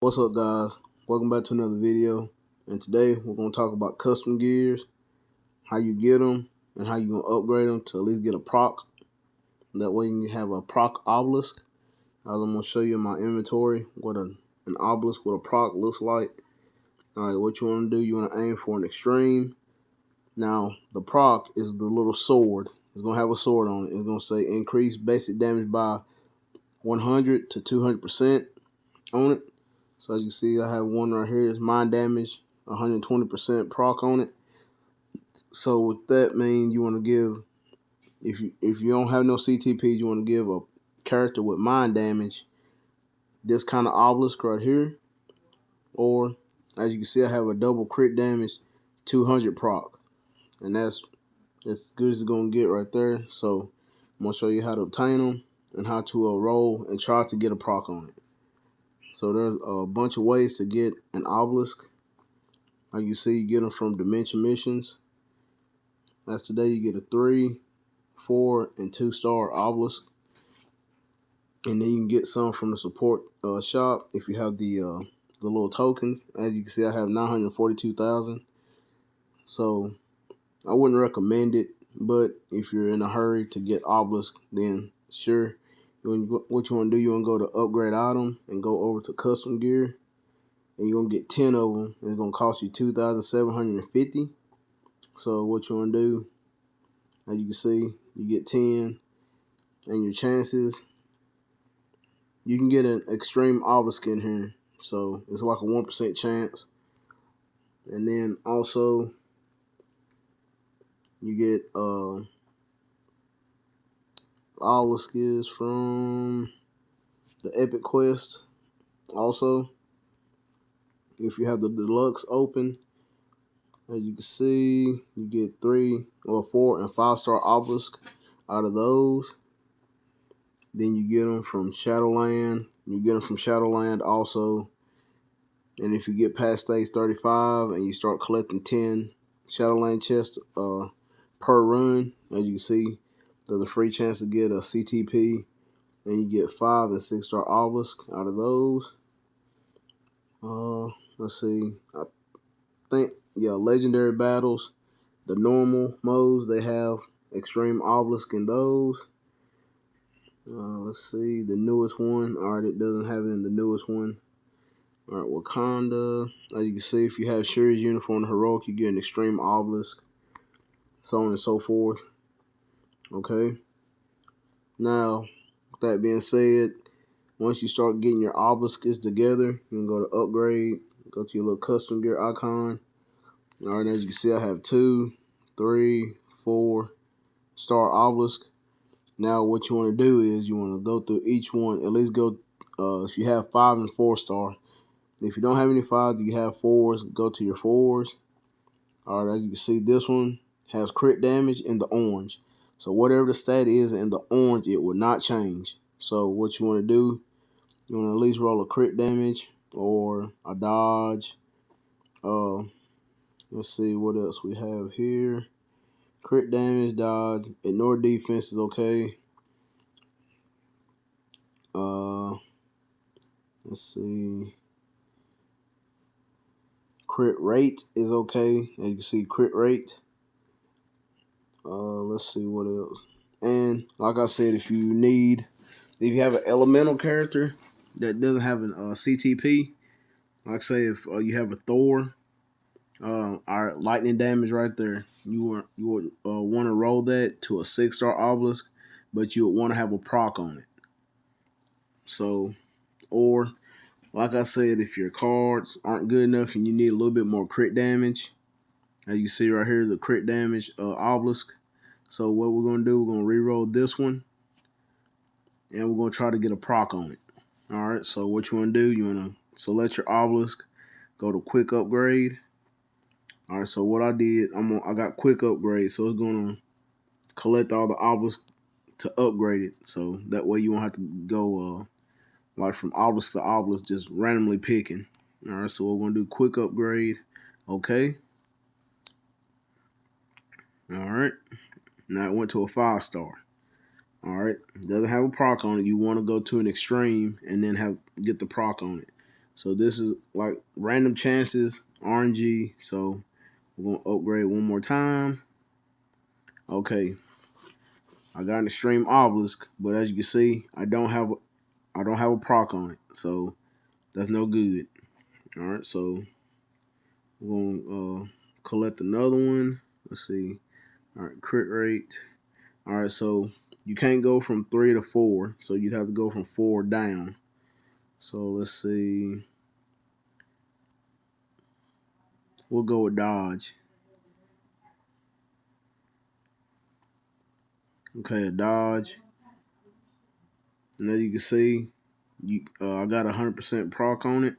What's up, guys? Welcome back to another video. And today we're going to talk about custom gears, how you get them, and how you going to upgrade them to at least get a proc. That way you can have a proc obelisk. I'm going to show you in my inventory what an obelisk with a proc looks like. Alright, what you want to do, you want to aim for an extreme. Now, the proc is the little sword. It's going to have a sword on it. It's going to say increase basic damage by 100 to 200% on it. So as you see, I have one right here. It's mind damage, 120% proc on it. So with that mean you want to give, if you don't have no CTPs, you want to give a character with mind damage this kind of obelisk right here. Or as you can see, I have a double crit damage, 200 proc, and that's as good as it's gonna get right there. So I'm gonna show you how to obtain them and how to roll and try to get a proc on it. So there's a bunch of ways to get an obelisk. Like you see, you get them from Dimension Missions. That's today you get a 3, 4, and 2-star obelisk. And then you can get some from the support shop if you have the little tokens. As you can see, I have 942,000. So I wouldn't recommend it, but if you're in a hurry to get obelisk, then sure. What you want to do, you want to go to upgrade item and go over to custom gear, and you're gonna get 10 of them. And it's gonna cost you 2,750. So what you want to do, as you can see, you get 10, and your chances, you can get an extreme obelisk in here. So it's like a 1% chance. And then also you get obelisk is from the Epic Quest. Also, if you have the deluxe open, as you can see, you get 3 or 4 and 5-star obelisk out of those. Then you get them from Shadowland. You get them from Shadowland also. And if you get past stage 35 and you start collecting 10 Shadowland chests per run, as you can see, there's a free chance to get a CTP. And you get 5 and 6-star obelisk out of those. Let's see. I think, yeah, legendary battles, the normal modes, they have extreme obelisk in those. Let's see, the newest one. Alright, it doesn't have it in the newest one. Alright, Wakanda. As you can see, if you have Shuri's uniform heroic, you get an extreme obelisk. So on and so forth. Okay. Now, with that being said, once you start getting your obelisks together, you can go to upgrade, go to your little custom gear icon. Alright, as you can see, I have 2, 3, 4-star obelisk. Now what you want to do is you want to go through each one, at least go, if you have 5 and 4-star. If you don't have any 5s, you have 4s, go to your 4s. Alright, as you can see, this one has crit damage in the orange. So whatever the stat is in the orange, it will not change. So what you want to do, you want to at least roll a crit damage or a dodge. Let's see what else we have here. Crit damage, dodge, ignore defense is okay. Let's see. Crit rate is okay. As you can see, crit rate. Let's see what else. And like I said, if you have an elemental character that doesn't have a CTP, like I say, if you have a Thor, our lightning damage right there, you would want to roll that to a 6-star obelisk, but you would want to have a proc on it. So, or like I said, if your cards aren't good enough and you need a little bit more crit damage, as you see right here, the crit damage obelisk. So what we're gonna do, we're gonna re-roll this one, and we're gonna try to get a proc on it. All right. So what you wanna do, you wanna select your obelisk, go to quick upgrade. All right. So what I did, I got quick upgrade, so it's gonna collect all the obelisks to upgrade it. So that way you won't have to go like from obelisk to obelisk, just randomly picking. All right. So we're gonna do quick upgrade. Okay. All right. Now it went to a 5-star. All right. Doesn't have a proc on it. You want to go to an extreme and then get the proc on it. So this is like random chances, RNG. So we're gonna upgrade one more time. Okay, I got an extreme obelisk, but as you can see, I don't have a proc on it, so that's no good. All right, so we're gonna collect another one. Let's see. All right, crit rate. All right, so you can't go from 3 to 4, so you'd have to go from 4 down. So let's see. We'll go with dodge. Okay, a dodge. And as you can see, I got 100% proc on it.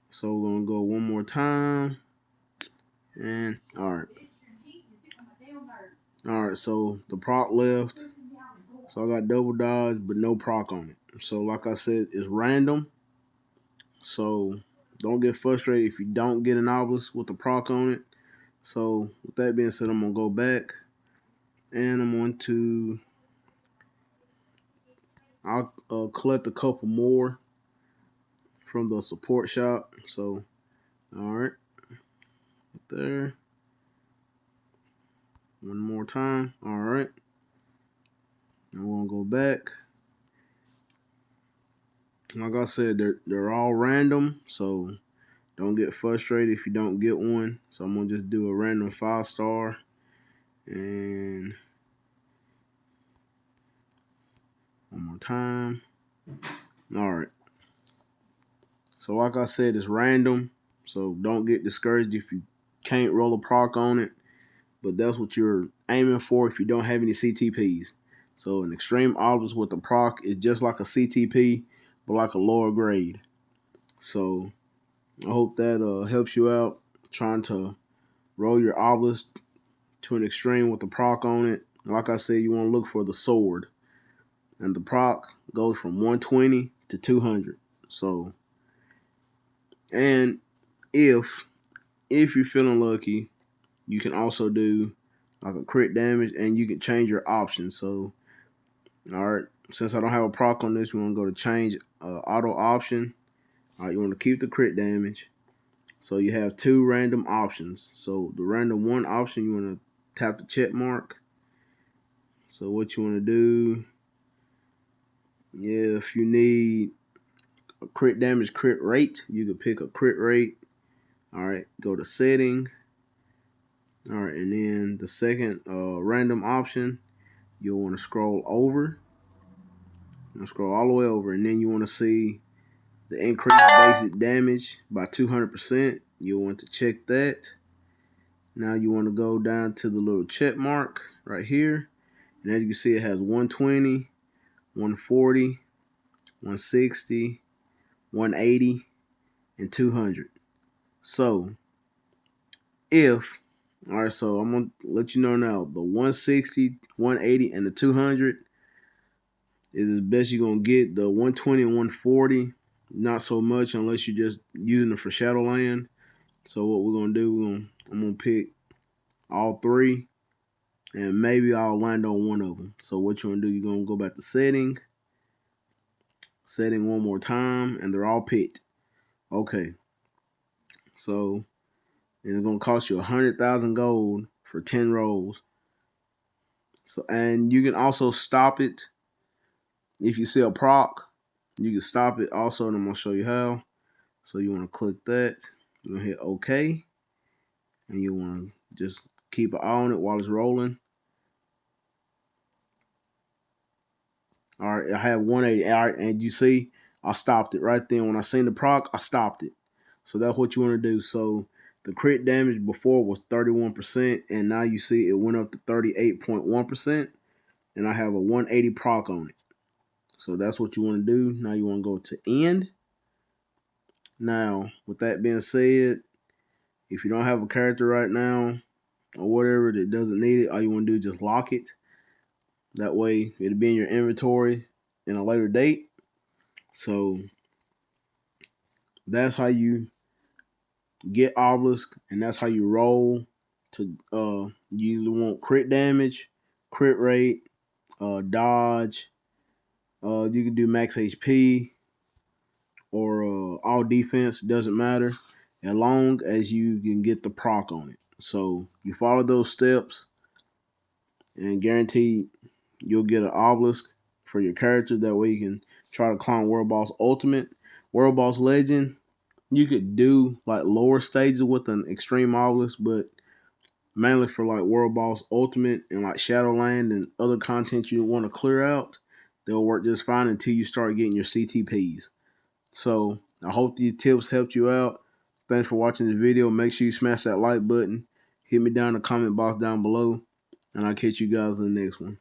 So we're gonna go one more time. And all right. So the proc left. So I got double dodge, but no proc on it. So like I said, it's random. So don't get frustrated if you don't get an obelisk with the proc on it. So with that being said, I'm gonna go back and I'm going to I'll collect a couple more from the support shop. So all right, there. One more time. All right. I'm gonna go back. Like I said, they're all random, so don't get frustrated if you don't get one. So I'm gonna just do a random 5-star and one more time. All right. So like I said, it's random, so don't get discouraged if you can't roll a proc on it. But that's what you're aiming for if you don't have any CTPs. So an extreme obelisk with a proc is just like a CTP, but like a lower grade. So I hope that helps you out trying to roll your obelisk to an extreme with the proc on it. Like I said, you want to look for the sword. And the proc goes from 120 to 200. So, and if you're feeling lucky, you can also do like a crit damage and you can change your options. So, all right, since I don't have a proc on this, we want to go to change auto option. All right, you want to keep the crit damage. So you have 2 random options. So the random 1 option, you want to tap the check mark. So what you want to do, if you need a crit damage crit rate, you can pick a crit rate. All right, go to setting. All right, and then the second random option, you'll want to scroll over. Scroll all the way over, and then you want to see the increased basic damage by 200%. You'll want to check that. Now you want to go down to the little check mark right here. And as you can see, it has 120, 140, 160, 180, and 200. So all right, so I'm going to let you know now, the 160, 180, and the 200 is the best you're going to get. The 120 and 140, not so much unless you're just using it for Shadowland. So what we're going to do, I'm going to pick all 3. And maybe I'll land on one of them. So what you're going to do, you're going to go back to setting one more time, and they're all picked. Okay. So it's going to cost you 100,000 gold for 10 rolls. So, and you can also stop it. If you see a proc, you can stop it also, and I'm going to show you how. So you want to click that. You're going to hit OK. And you want to just keep an eye on it while it's rolling. All right, I have 180. All right, and you see, I stopped it right then. When I seen the proc, I stopped it. So that's what you want to do. So the crit damage before was 31%, and now you see it went up to 38.1%, and I have a 180 proc on it. So that's what you want to do. Now you want to go to end. Now, with that being said, if you don't have a character right now or whatever that doesn't need it, all you want to do is just lock it. That way, it'll be in your inventory in a later date. So that's how you get obelisk, and that's how you roll to you either want crit damage, crit rate, dodge, you can do max HP, or all defense, doesn't matter, as long as you can get the proc on it. So you follow those steps, and guaranteed you'll get an obelisk for your character. That way you can try to climb World Boss Ultimate. World Boss Legend, you could do like lower stages with an extreme obelisk, but mainly for like World Boss Ultimate and like Shadowland and other content you want to clear out, they'll work just fine until you start getting your CTPs. So I hope these tips helped you out. Thanks for watching the video. Make sure you smash that like button. Hit me down in the comment box down below, and I'll catch you guys in the next one.